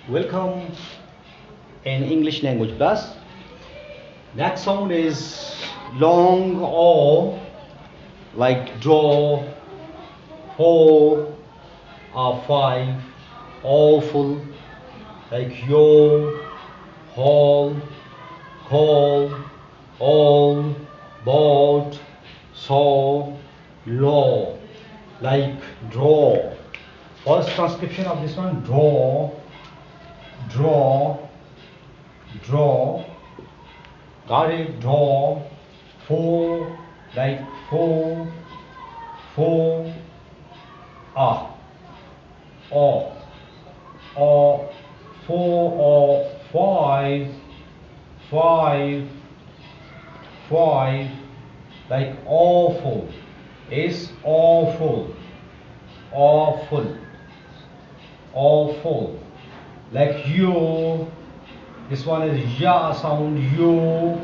Welcome in English language class. Next sound is long O, like draw, four, five, awful, like yo, haul, call, all, bought, saw, law, like draw. First transcription of this one: draw, draw, draw. Got it? Draw. Four, like four, four. Ah, or, four, or five, five, five. Like awful. Is awful, awful, awful. Like you. This one is ya sound, you.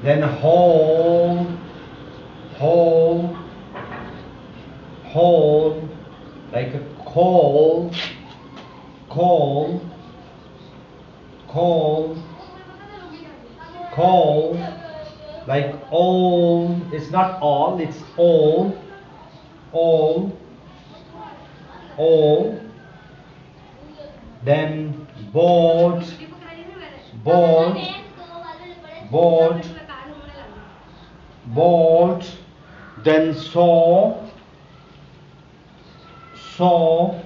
Then whole, whole, whole. Like a call, call, call, call. Like all. It's not all, it's all, all, all. Then board, board, board, board. Then saw, saw,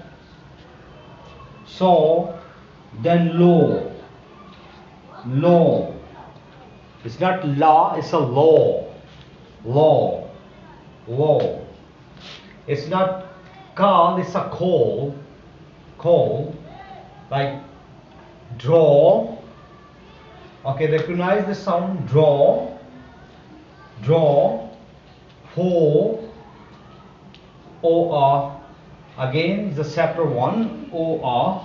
saw. Then law, law. It's not law, it's a law, law, law. It's not call, it's a call, call. Like draw. Okay, recognize the sound draw, draw, four, or. Again, it's a separate one, or.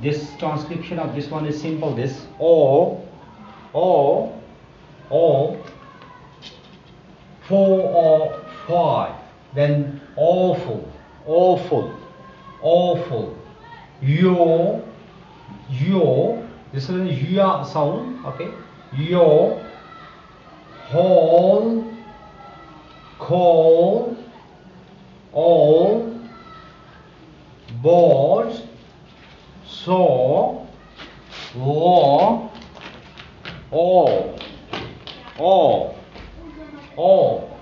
This transcription of this one is simple. This or, four or five. Then awful, awful, awful. Yo, this is ya sound, okay. Yo, whole, call, all, board, saw, law, all.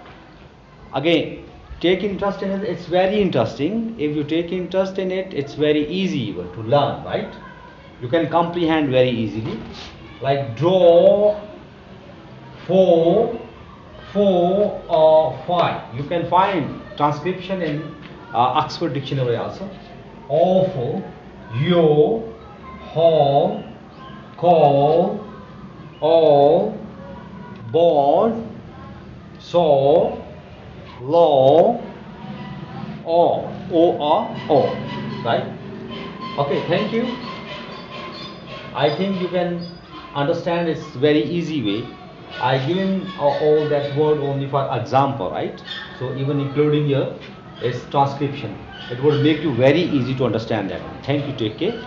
Again, take interest in it. It's very interesting. If you take interest in it, it's very easy to learn, right? You can comprehend very easily. Like draw, four, or five. You can find transcription in Oxford Dictionary also. Awful, yo, haul, call, all, board, saw, law, or, right? Okay, thank you. I think you can understand it's very easy way. I given all that word only for example, right? So even including here is transcription. It will make you very easy to understand that. Thank you. Take care.